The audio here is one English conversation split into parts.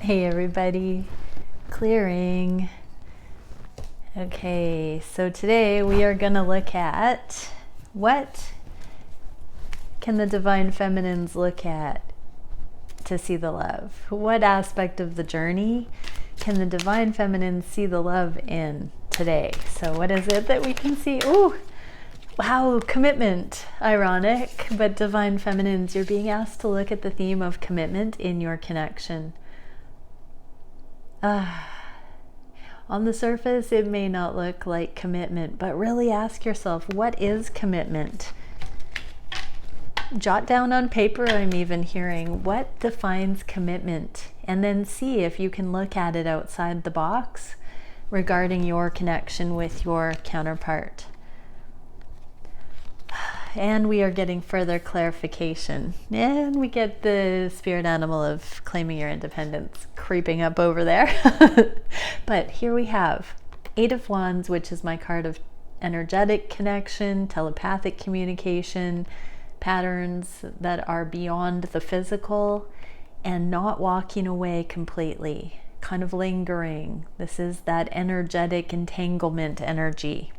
Hey everybody, clearing. Okay, so today we are going to look at what can the Divine Feminines look at to see the love? What aspect of the journey can the Divine Feminines see the love in today? So what is it that we can see? Ooh, wow, commitment. Ironic, but Divine Feminines, you're being asked to look at the theme of commitment in your connection. On the surface, it may not look like commitment, but really ask yourself, what is commitment? Jot down on paper, I'm even hearing, what defines commitment? And then see if you can look at it outside the box regarding your connection with your counterpart. And we are getting further clarification. And we get the spirit animal of claiming your independence creeping up over there. But here we have Eight of Wands, which is my card of energetic connection, telepathic communication, patterns that are beyond the physical and not walking away completely, kind of lingering. This is that energetic entanglement energy.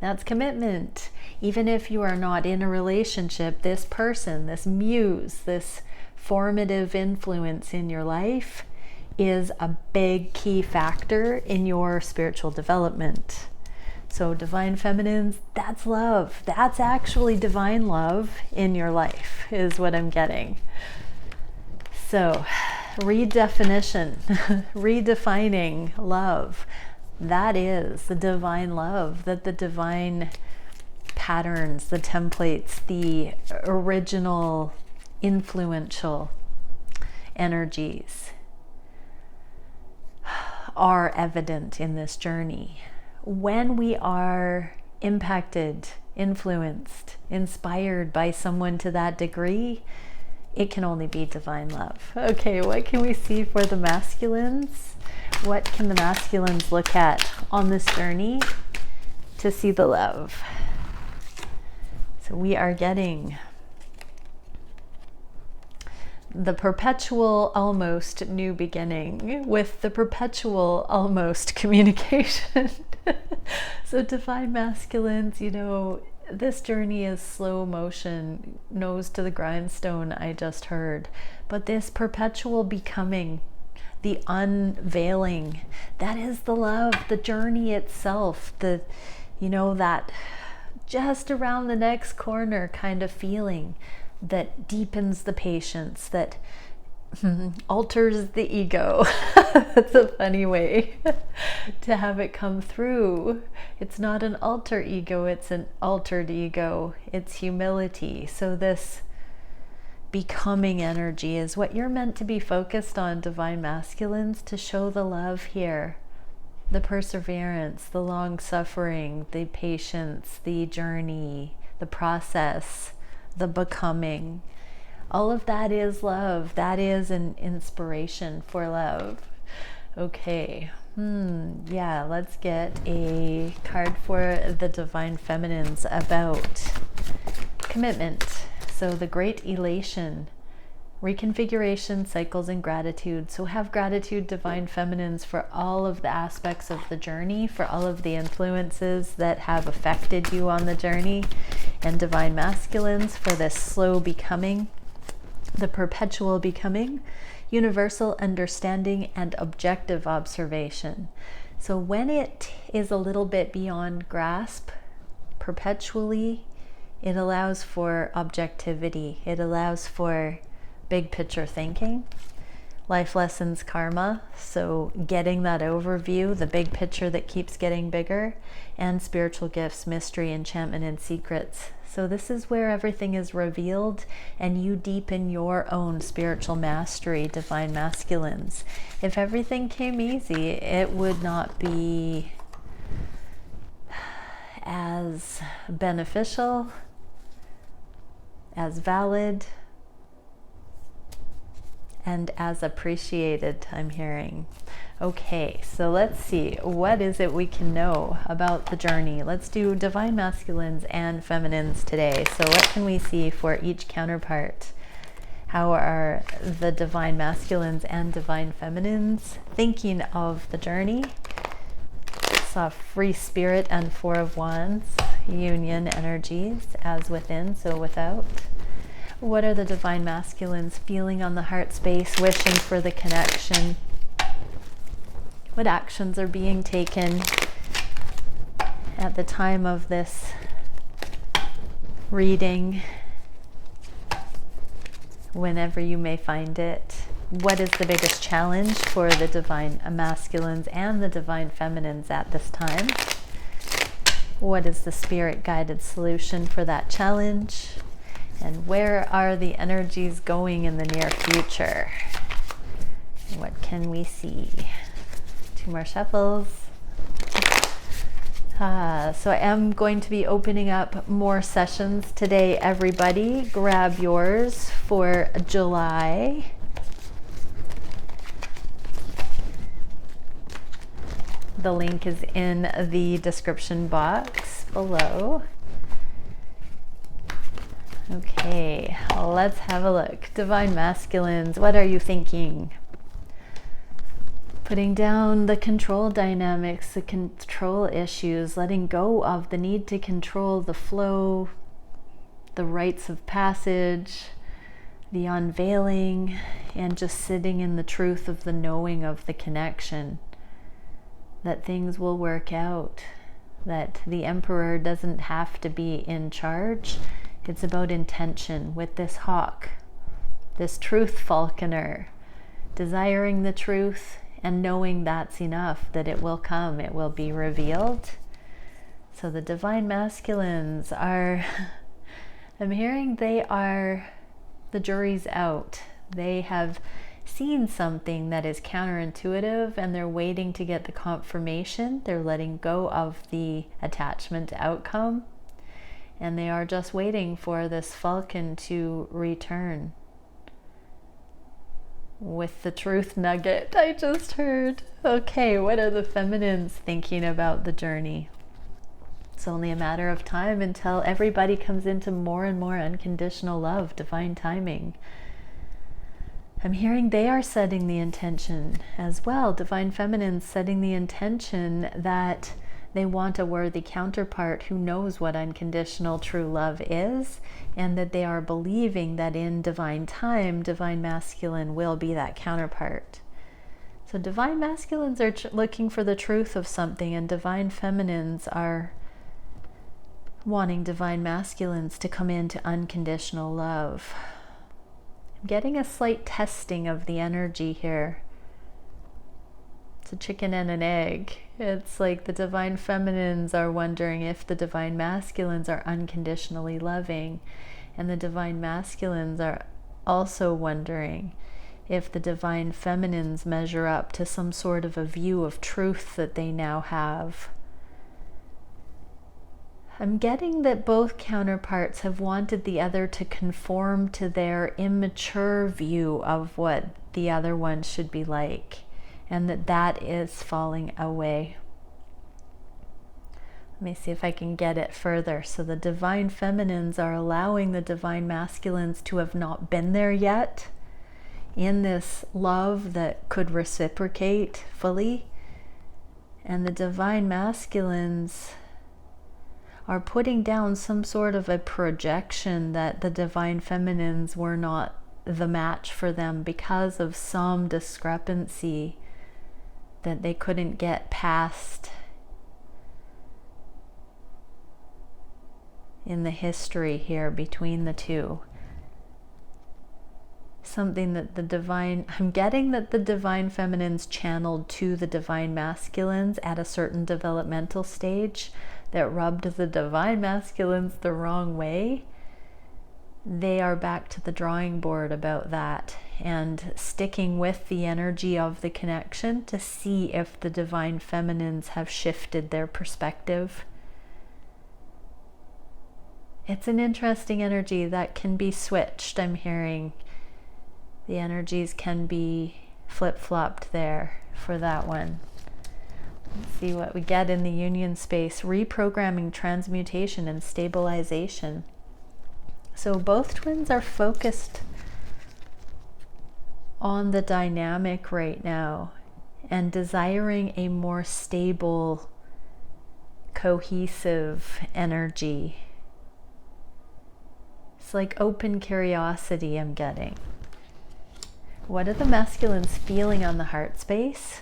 That's commitment. Even if you are not in a relationship, this person, this muse, this formative influence in your life is a big key factor in your spiritual development. So Divine Feminines, that's love. That's actually divine love in your life is what I'm getting. So redefinition, redefining love. That is the divine love, that the divine patterns, the templates, the original influential energies are evident in this journey. When we are impacted, influenced, inspired by someone to that degree, it can only be divine love. Okay, what can we see for the masculines? What can the masculines look at on this journey to see the love? So we are getting the perpetual almost new beginning with the perpetual almost communication. So divine masculines, you know, this journey is slow motion, nose to the grindstone, I just heard. But this perpetual becoming, the unveiling, that is the love, the journey itself, the, you know, that just around the next corner kind of feeling that deepens the patience, that alters the ego. That's a funny way to have it come through. It's not an alter ego, it's an altered ego. It's humility. So this becoming energy is what you're meant to be focused on, divine masculines, to show the love here, the perseverance, the long suffering, the patience, the journey, the process, the becoming. All of that is love. That is an inspiration for love. Okay, yeah, let's get a card for the Divine Feminines about commitment. So the Great Elation, reconfiguration, cycles, and gratitude. So have gratitude, Divine Feminines, for all of the aspects of the journey, for all of the influences that have affected you on the journey, and Divine Masculines for this slow becoming, the perpetual becoming, universal understanding, and objective observation. So when it is a little bit beyond grasp, perpetually, it allows for objectivity. It allows for big picture thinking, life lessons, karma. So getting that overview, the big picture that keeps getting bigger, and spiritual gifts, mystery, enchantment, and secrets. So this is where everything is revealed and you deepen your own spiritual mastery, divine masculines. If everything came easy, it would not be as beneficial, as valid, and as appreciated, I'm hearing. Okay, so let's see, what is it we can know about the journey? Let's do divine masculines and feminines today. So what can we see for each counterpart? How are the divine masculines and divine feminines thinking of the journey? Saw free spirit and Four of Wands, union energies, as within, so without. What are the divine masculines feeling on the heart space, wishing for the connection? What actions are being taken at the time of this reading, whenever you may find it? What is the biggest challenge for the divine masculines and the divine feminines at this time? What is the spirit guided solution for that challenge? And where are the energies going in the near future? What can we see? 2 more shuffles. So I am going to be opening up more sessions today, everybody. Grab yours for July. The link is in the description box below. Okay, let's have a look. Divine masculines, what are you thinking? Putting down the control dynamics, the control issues, letting go of the need to control the flow, the rites of passage, the unveiling, and just sitting in the truth of the knowing of the connection. That things will work out, that the emperor doesn't have to be in charge. It's about intention with this hawk, this truth falconer, desiring the truth and knowing that's enough, that it will come, it will be revealed. So the divine masculines are, I'm hearing they are, the jury's out. They have seen something that is counterintuitive and they're waiting to get the confirmation. They're letting go of the attachment outcome and they are just waiting for this falcon to return with the truth nugget I just heard. Okay, what are the feminines thinking about the journey? It's only a matter of time until everybody comes into more and more unconditional love, divine timing. I'm hearing they are setting the intention as well. Divine feminines setting the intention that they want a worthy counterpart who knows what unconditional true love is, and that they are believing that in divine time, divine masculine will be that counterpart. So divine masculines are looking for the truth of something, and divine feminines are wanting divine masculines to come into unconditional love. I'm getting a slight testing of the energy here. It's a chicken and an egg. It's like the divine feminines are wondering if the divine masculines are unconditionally loving, and the divine masculines are also wondering if the divine feminines measure up to some sort of a view of truth that they now have. I'm getting that both counterparts have wanted the other to conform to their immature view of what the other one should be like, and that is falling away. Let me see if I can get it further. So the divine feminines are allowing the divine masculines to have not been there yet in this love that could reciprocate fully, and the divine masculines are putting down some sort of a projection that the divine feminines were not the match for them because of some discrepancy that they couldn't get past in the history here between the two. Something that the divine, I'm getting that the divine feminines channeled to the divine masculines at a certain developmental stage that rubbed the divine masculines the wrong way. They are back to the drawing board about that and sticking with the energy of the connection to see if the divine feminines have shifted their perspective. It's an interesting energy that can be switched. I'm hearing the energies can be flip-flopped there for that one. Let's see what we get in the union space. Reprogramming, transmutation, and stabilization. So both twins are focused on the dynamic right now and desiring a more stable, cohesive energy. It's like open curiosity I'm getting. What are the masculines feeling on the heart space?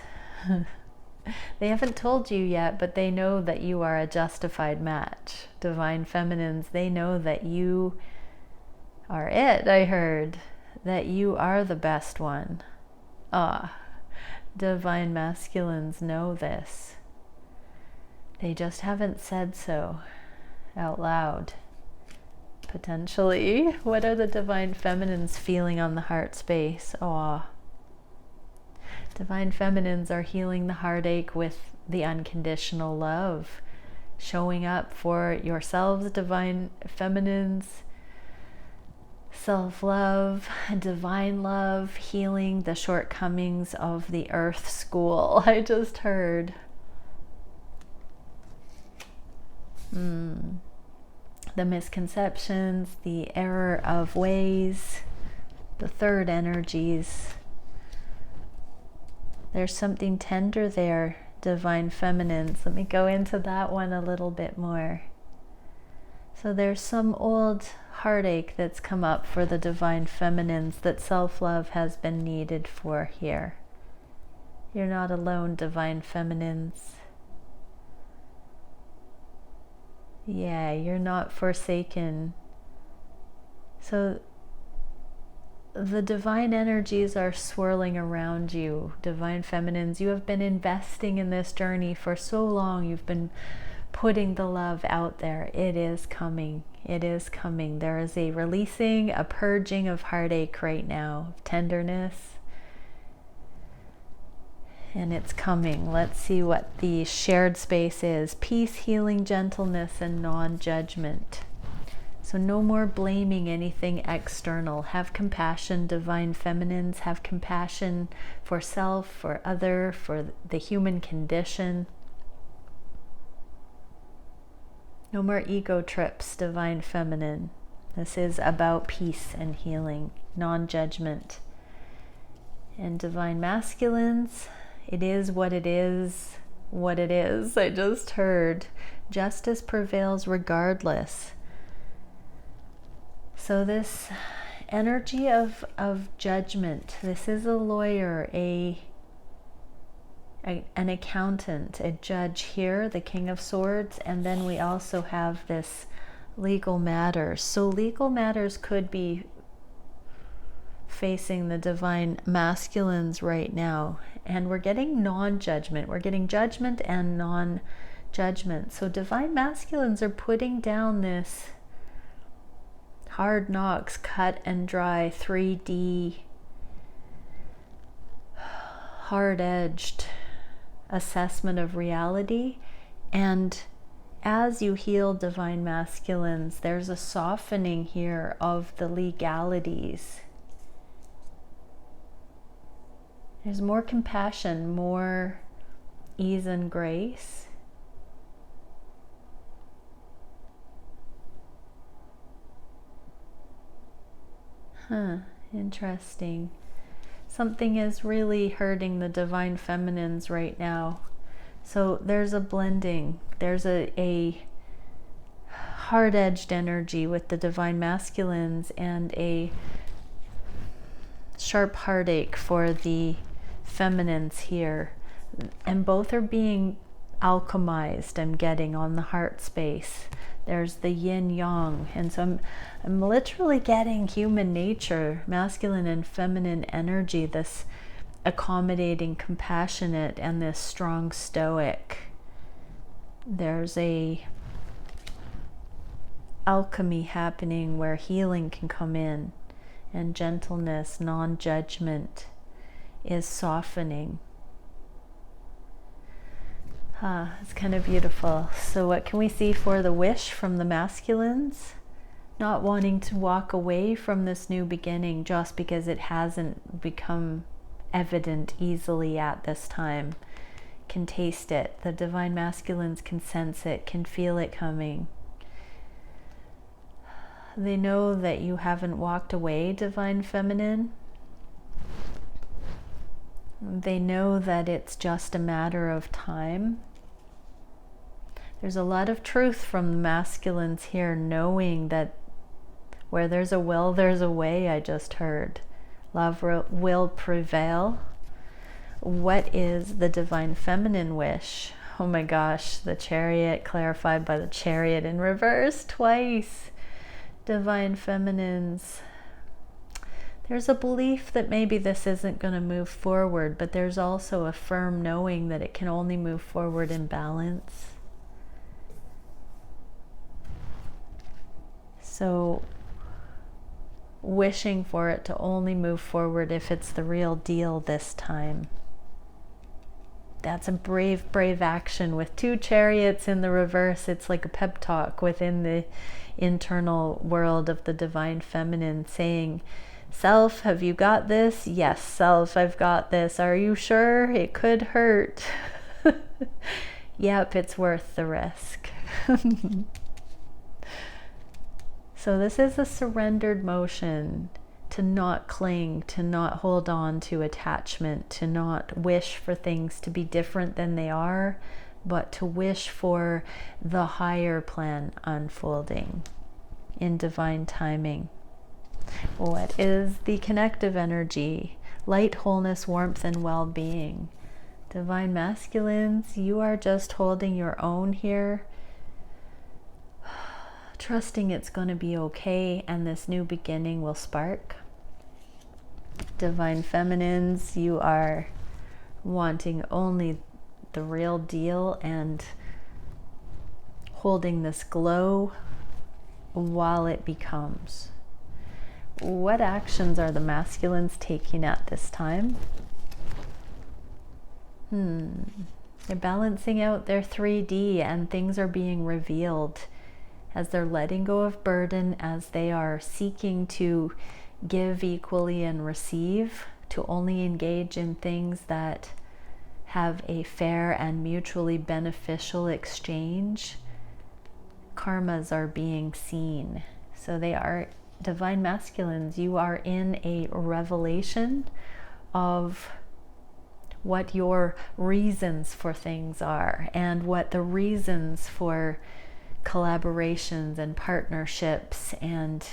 They haven't told you yet, but they know that you are a justified match. Divine feminines, they know that you are it, I heard. That you are the best one. Divine masculines know this. They just haven't said so out loud. Potentially. What are the divine feminines feeling on the heart space? Divine feminines are healing the heartache with the unconditional love. Showing up for yourselves, divine feminines. Self-love, divine love, healing the shortcomings of the earth school. I just heard. The misconceptions, the error of ways, the third energies. There's something tender there, divine feminines. Let me go into that one a little bit more. So there's some old heartache that's come up for the divine feminines that self-love has been needed for here. You're not alone, divine feminines. Yeah, you're not forsaken. So the divine energies are swirling around you, divine feminines. You have been investing in this journey for so long. You've been putting the love out there. It is coming. It is coming. There is a releasing, a purging of heartache right now, of tenderness. And it's coming. Let's see what the shared space is. Peace, healing, gentleness, and non-judgment. So no more blaming anything external. Have compassion, divine feminines. Have compassion for self, for other, for the human condition. No more ego trips, divine feminine. This is about peace and healing, non-judgment. And divine masculines, it is what it is, what it is. I just heard. Justice prevails regardless. So this energy of judgment, this is a lawyer, an accountant, a judge here, the King of Swords, and then we also have this legal matters. So legal matters could be facing the divine masculines right now, and we're getting non-judgment. We're getting judgment and non-judgment. So divine masculines are putting down this hard knocks, cut and dry, 3D, hard-edged assessment of reality. And as you heal divine masculines, there's a softening here of the legalities. There's more compassion, more ease and grace. Interesting. Something is really hurting the divine feminines right now. So there's a blending. There's a hard-edged energy with the divine masculines and a sharp heartache for the feminines here. And both are being alchemized, I'm getting, on the heart space. There's the yin yang, and so I'm literally getting human nature, masculine and feminine energy, this accommodating, compassionate, and this strong stoic. There's a alchemy happening where healing can come in, and gentleness, non-judgment is softening. It's kind of beautiful. So what can we see for the wish from the masculines? Not wanting to walk away from this new beginning just because it hasn't become evident easily at this time. Can taste it. The divine masculines can sense it, can feel it coming. They know that you haven't walked away, divine feminine. They know that it's just a matter of time. There's a lot of truth from the masculines here, knowing that where there's a will, there's a way. I just heard. Love will prevail. What is the divine feminine wish? Oh my gosh, the Chariot clarified by the Chariot in reverse twice. Divine feminines. There's a belief that maybe this isn't going to move forward, but there's also a firm knowing that it can only move forward in balance. So wishing for it to only move forward if it's the real deal this time. That's a brave, brave action. With two Chariots in the reverse, it's like a pep talk within the internal world of the divine feminine, saying, self, have you got this? Yes, self, I've got this. Are you sure? It could hurt. Yep, it's worth the risk. So this is a surrendered motion, to not cling, to not hold on to attachment, to not wish for things to be different than they are, but to wish for the higher plan unfolding in divine timing. What is the connective energy? Light, wholeness, warmth, and well-being. Divine masculines, you are just holding your own here, trusting it's going to be okay and this new beginning will spark. Divine feminines, you are wanting only the real deal and holding this glow while it becomes. What actions are the masculines taking at this time? They're balancing out their 3D, and things are being revealed as they're letting go of burden, as they are seeking to give equally and receive, to only engage in things that have a fair and mutually beneficial exchange. Karmas are being seen. So they are divine masculines. You are in a revelation of what your reasons for things are, and what the reasons for collaborations and partnerships and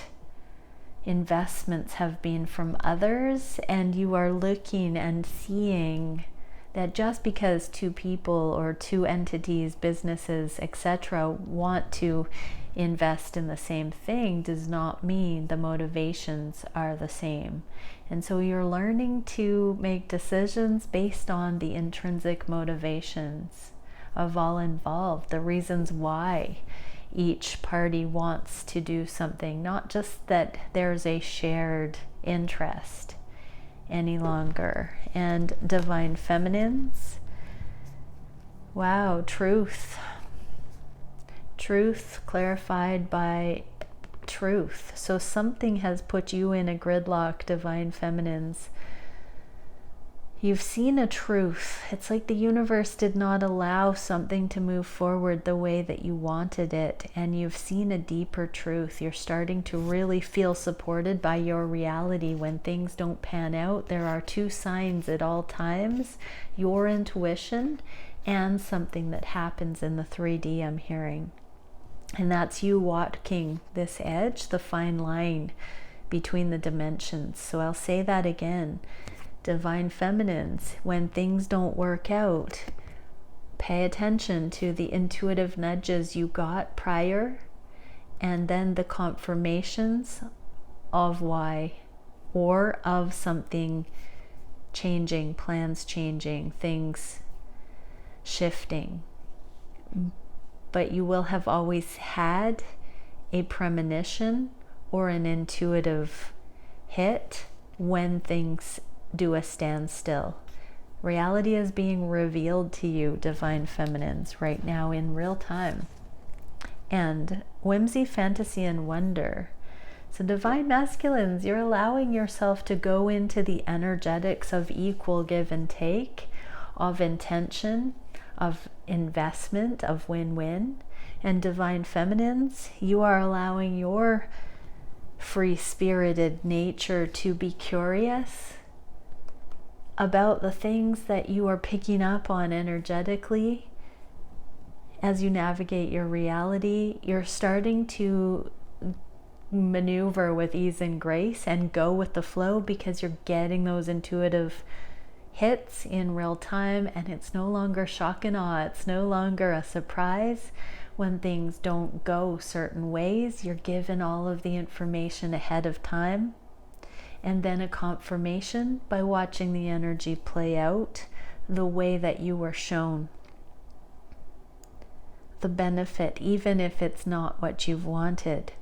investments have been from others. And you are looking and seeing that just because two people or two entities, businesses, etc., want to invest in the same thing does not mean the motivations are the same. And so you're learning to make decisions based on the intrinsic motivations of all involved, the reasons why each party wants to do something, not just that there's a shared interest any longer. And divine feminines, wow, truth clarified by truth. So something has put you in a gridlock, divine feminines. You've seen a truth. It's like the universe did not allow something to move forward the way that you wanted it, and you've seen a deeper truth. You're starting to really feel supported by your reality when things don't pan out. There are two signs at all times: your intuition and something that happens in the 3D I'm hearing. And that's you walking this edge, the fine line between the dimensions. So I'll say that again. Divine feminines, when things don't work out, pay attention to the intuitive nudges you got prior, and then the confirmations of why, or of something changing, plans changing, things shifting. But you will have always had a premonition or an intuitive hit when things do a standstill. Reality is being revealed to you, divine feminines, right now in real time. And whimsy, fantasy, and wonder. So divine masculines, you're allowing yourself to go into the energetics of equal give and take, of intention, of investment, of win-win. And divine feminines, you are allowing your free-spirited nature to be curious about the things that you are picking up on energetically as you navigate your reality. You're starting to maneuver with ease and grace and go with the flow, because you're getting those intuitive hits in real time, and it's no longer shock and awe. It's no longer a surprise when things don't go certain ways. You're given all of the information ahead of time, and then a confirmation by watching the energy play out the way that you were shown. The benefit, even if it's not what you've wanted.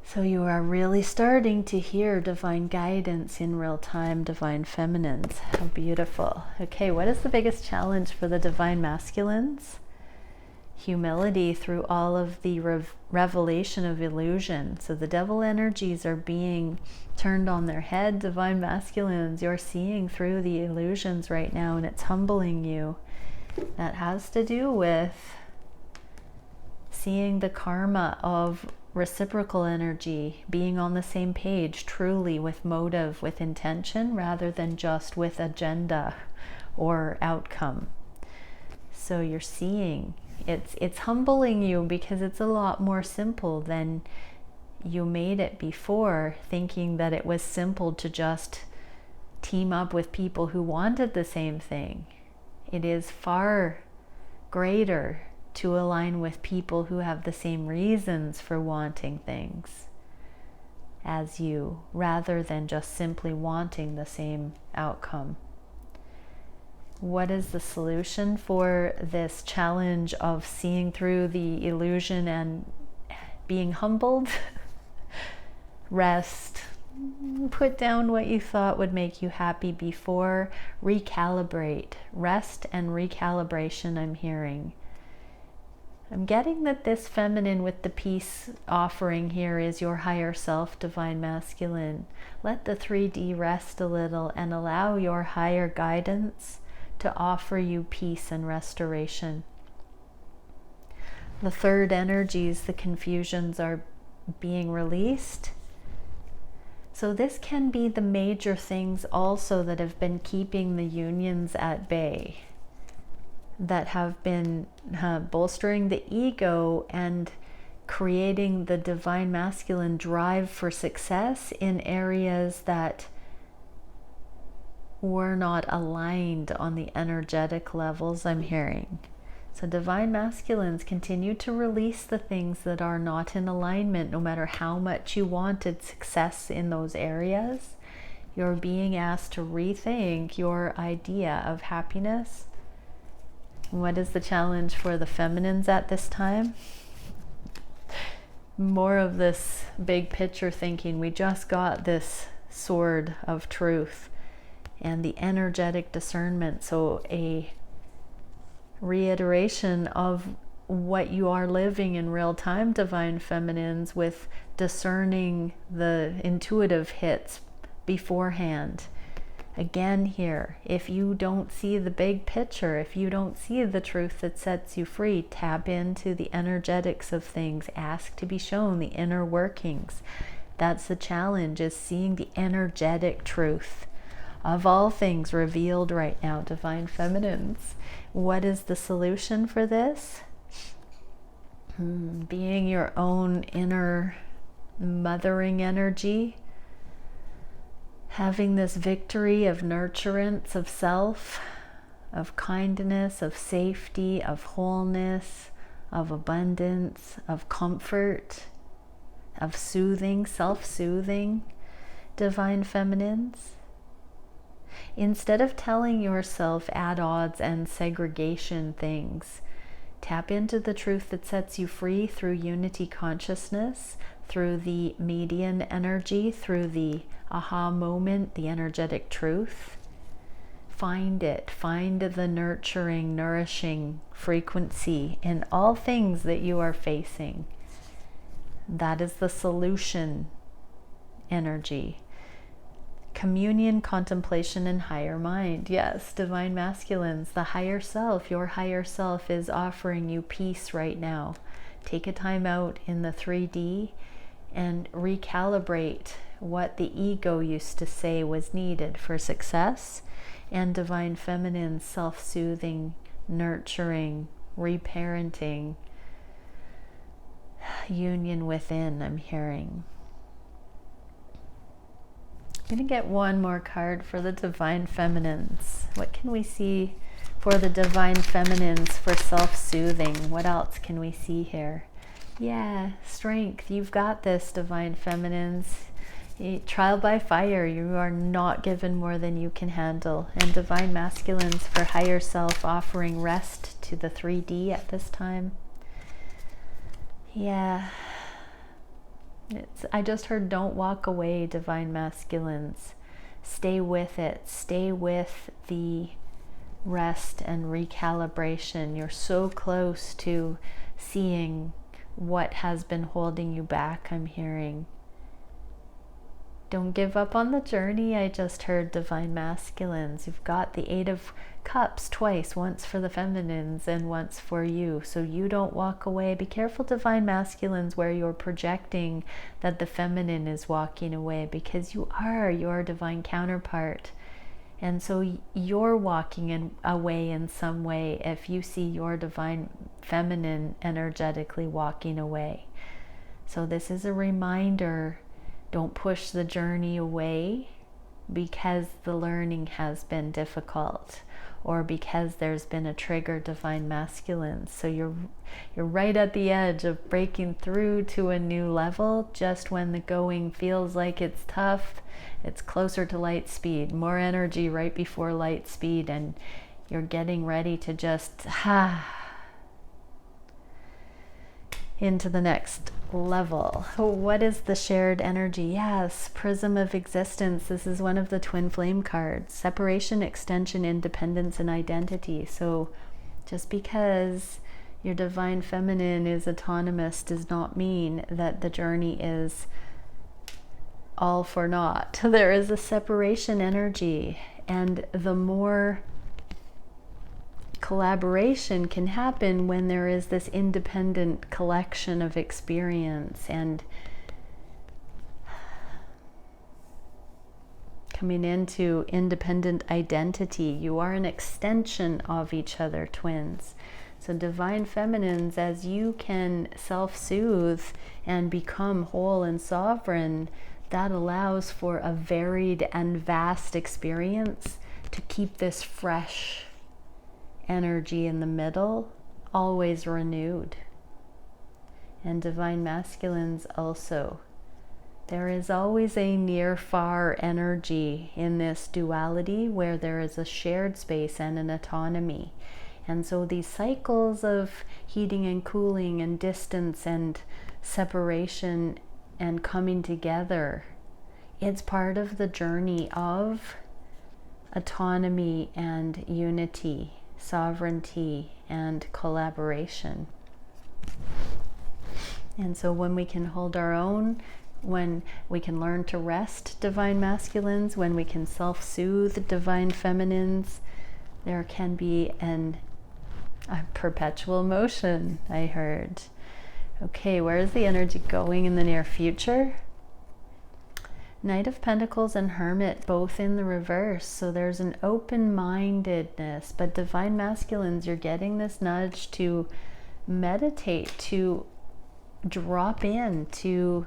So you are really starting to hear divine guidance in real time, divine feminines. How beautiful. Okay, what is the biggest challenge for the divine masculines? Humility through all of the revelation of illusion. So the devil energies are being turned on their head. Divine masculines, you're seeing through the illusions right now, and it's humbling you. That has to do with seeing the karma of reciprocal energy, being on the same page, truly with motive, with intention, rather than just with agenda or outcome. So you're seeing, it's humbling you, because it's a lot more simple than you made it before, thinking that it was simple to just team up with people who wanted the same thing. It is far greater to align with people who have the same reasons for wanting things as you, rather than just simply wanting the same outcome. What is the solution for this challenge of seeing through the illusion and being humbled? Rest. Put down what you thought would make you happy before. Recalibrate. Rest and recalibration, I'm hearing. I'm getting that this feminine with the peace offering here is your higher self, divine masculine. Let the 3D rest a little and allow your higher guidance to offer you peace and restoration. The third energies, the confusions, are being released. So this can be the major things also that have been keeping the unions at bay, that have been bolstering the ego and creating the divine masculine drive for success in areas that were not aligned on the energetic levels, I'm hearing. So divine masculines, continue to release the things that are not in alignment, no matter how much you wanted success in those areas. You're being asked to rethink your idea of happiness. What is the challenge for the feminines at this time? More of this big picture thinking. We just got this sword of truth and the energetic discernment. So a reiteration of what you are living in real time, divine feminines, with discerning the intuitive hits beforehand. Again here, if you don't see the big picture, if you don't see the truth that sets you free, tap into the energetics of things. Ask to be shown the inner workings. That's the challenge, is seeing the energetic truth of all things revealed right now, divine feminines. What is the solution for this? Being your own inner mothering energy. Having this victory of nurturance of self, of kindness, of safety, of wholeness, of abundance, of comfort, of soothing, self-soothing, divine feminines. Instead of telling yourself at odds and segregation things, tap into the truth that sets you free through unity consciousness, through the median energy, through the aha moment, the energetic truth. Find it. Find the nurturing, nourishing frequency in all things that you are facing. That is the solution energy. Communion, contemplation, and higher mind. Yes, divine masculines, the higher self, your higher self is offering you peace right now. Take a time out in the 3D and recalibrate what the ego used to say was needed for success, and divine feminine, self-soothing, nurturing, reparenting, union within, I'm hearing. I'm going to get one more card for the divine feminines. What can we see for the divine feminines for self-soothing? What else can we see here? Yeah, strength. You've got this, divine feminines. Trial by fire. You are not given more than you can handle. And divine masculines for higher self, offering rest to the 3D at this time. Yeah. I just heard don't walk away, divine masculines. Stay with it. Stay with the rest and recalibration. You're so close to seeing what has been holding you back, I'm hearing. Don't give up on the journey. I just heard divine masculines. You've got the 8 of Cups twice, once for the feminines and once for you. So you don't walk away. Be careful, divine masculines, where you're projecting that the feminine is walking away, because you are your divine counterpart. And so you're walking away in some way if you see your divine feminine energetically walking away. So this is a reminder. Don't push the journey away because the learning has been difficult, or because there's been a trigger, divine masculine. So you're right at the edge of breaking through to a new level. Just when the going feels like it's tough, it's closer to light speed, more energy right before light speed, and you're getting ready to just into the next level. What is the shared energy? Yes, prism of existence. This is one of the twin flame cards. Separation, extension, independence, and identity. So just because your divine feminine is autonomous does not mean that the journey is all for naught. There is a separation energy, and the more collaboration can happen when there is this independent collection of experience and coming into independent identity. You are an extension of each other, twins. So divine feminines, as you can self-soothe and become whole and sovereign, that allows for a varied and vast experience to keep this fresh energy in the middle, always renewed. And divine masculines also. There is always a near-far energy in this duality where there is a shared space and an autonomy. And so these cycles of heating and cooling and distance and separation and coming together, it's part of the journey of autonomy and unity, sovereignty and collaboration. And so when we can hold our own, when we can learn to rest, divine masculines, when we can self-soothe, divine feminines, there can be a perpetual motion, I heard. Okay, where is the energy going in the near future? Knight of Pentacles and Hermit, both in the reverse. So there's an open-mindedness, but divine masculines, you're getting this nudge to meditate, to drop in, to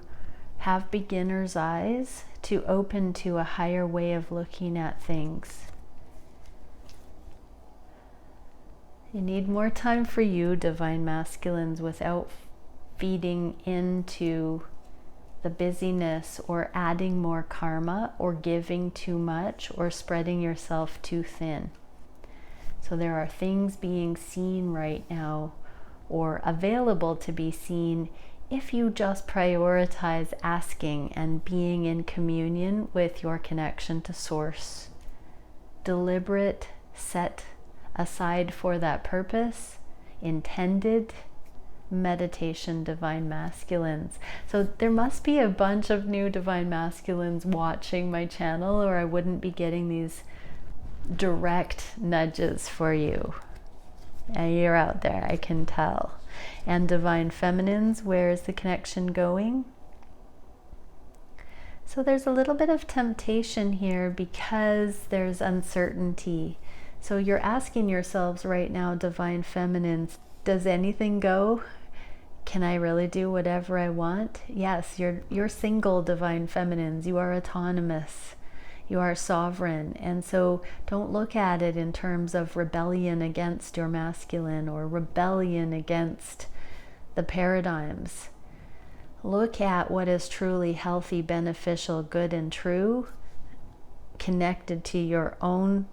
have beginner's eyes, to open to a higher way of looking at things. You need more time for you, divine masculines, without feeding into the busyness or adding more karma or giving too much or spreading yourself too thin. So there are things being seen right now or available to be seen if you just prioritize asking and being in communion with your connection to source. Deliberate, set aside for that purpose, intended meditation, divine masculines. So there must be a bunch of new divine masculines watching my channel, or I wouldn't be getting these direct nudges for you. And you're out there, I can tell. And divine feminines, where is the connection going? So there's a little bit of temptation here because there's uncertainty. So you're asking yourselves right now, Divine Feminines, does anything go? Can I really do whatever I want? Yes, you're single, Divine Feminines. You are autonomous. You are sovereign. And so don't look at it in terms of rebellion against your masculine or rebellion against the paradigms. Look at what is truly healthy, beneficial, good, and true, connected to your own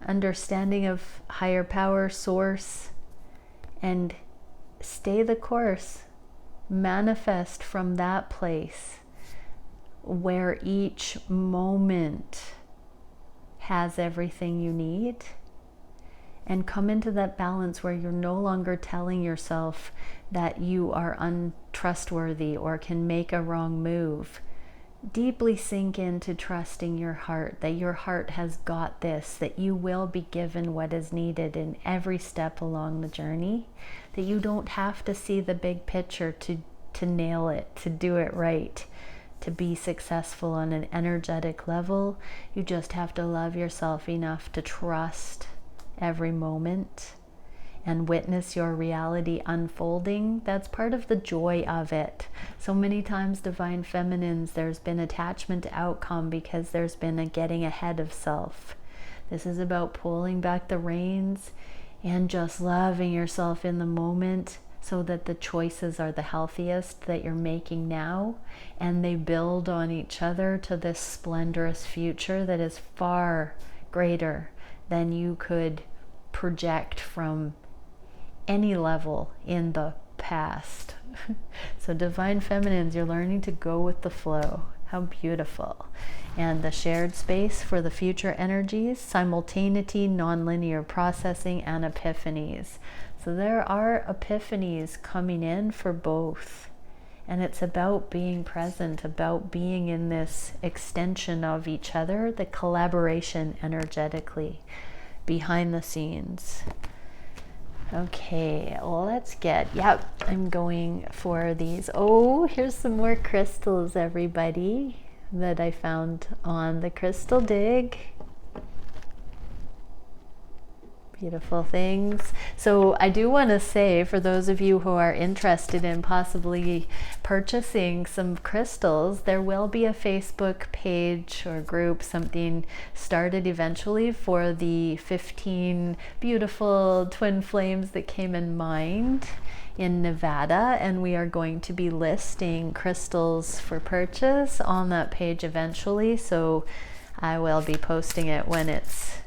understanding of higher power, source, and stay the course. Manifest from that place where each moment has everything you need, and come into that balance where you're no longer telling yourself that you are untrustworthy or can make a wrong move. Deeply sink into trusting your heart, that your heart has got this, that you will be given what is needed in every step along the journey, that you don't have to see the big picture to nail it, to do it right, to be successful on an energetic level. You just have to love yourself enough to trust every moment and witness your reality unfolding. That's part of the joy of it. So many times, Divine Feminines, there's been attachment to outcome because there's been a getting ahead of self. This is about pulling back the reins and just loving yourself in the moment so that the choices are the healthiest that you're making now, and they build on each other to this splendorous future that is far greater than you could project from any level in the past. So Divine Feminines, you're learning to go with the flow. How beautiful. And the shared space for the future energies, simultaneity, nonlinear processing, and epiphanies. So there are epiphanies coming in for both. And it's about being present, about being in this extension of each other, the collaboration energetically behind the scenes. Okay, let's get, I'm going for these. Oh, here's some more crystals, everybody, that I found on the Crystal Dig. Beautiful things. So I do want to say, for those of you who are interested in possibly purchasing some crystals, there will be a Facebook page or group, something started eventually, for the 15 beautiful twin flames that came in mind in Nevada, and we are going to be listing crystals for purchase on that page eventually. So I will be posting it when it's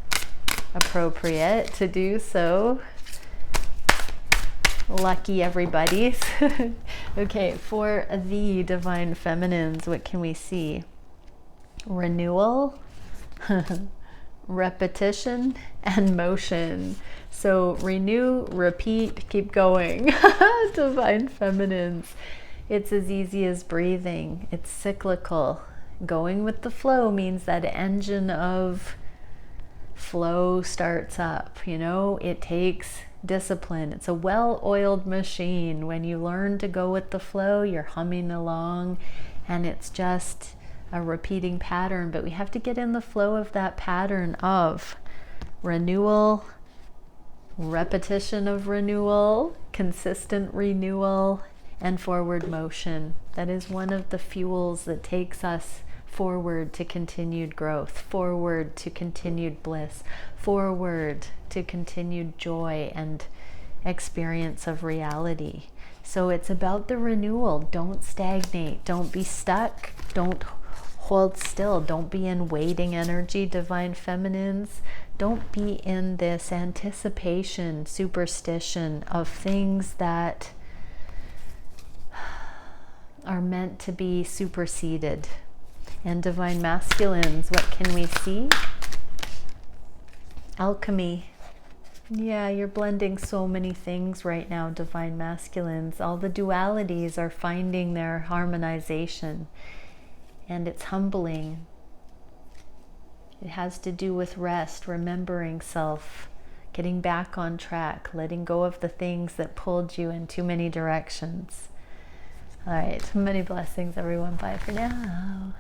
appropriate to do so. Lucky everybody. Okay, for the Divine Feminines, what can we see? Renewal, repetition, and motion. So renew, repeat, keep going. Divine Feminines, it's as easy as breathing. It's cyclical. Going with the flow means that engine of flow starts up. It takes discipline. It's a well-oiled machine. When you learn to go with the flow, you're humming along, and it's just a repeating pattern. But we have to get in the flow of that pattern of renewal, repetition of renewal, consistent renewal, and forward motion. That is one of the fuels that takes us forward to continued growth, forward to continued bliss, forward to continued joy and experience of reality. So it's about the renewal. Don't stagnate. Don't be stuck. Don't hold still. Don't be in waiting energy, Divine Feminines. Don't be in this anticipation, superstition of things that are meant to be superseded. And Divine Masculines, what can we see? Alchemy. Yeah, you're blending so many things right now, Divine Masculines. All the dualities are finding their harmonization, and it's humbling. It has to do with rest, remembering self, getting back on track, letting go of the things that pulled you in too many directions. All right, many blessings, everyone. Bye for now.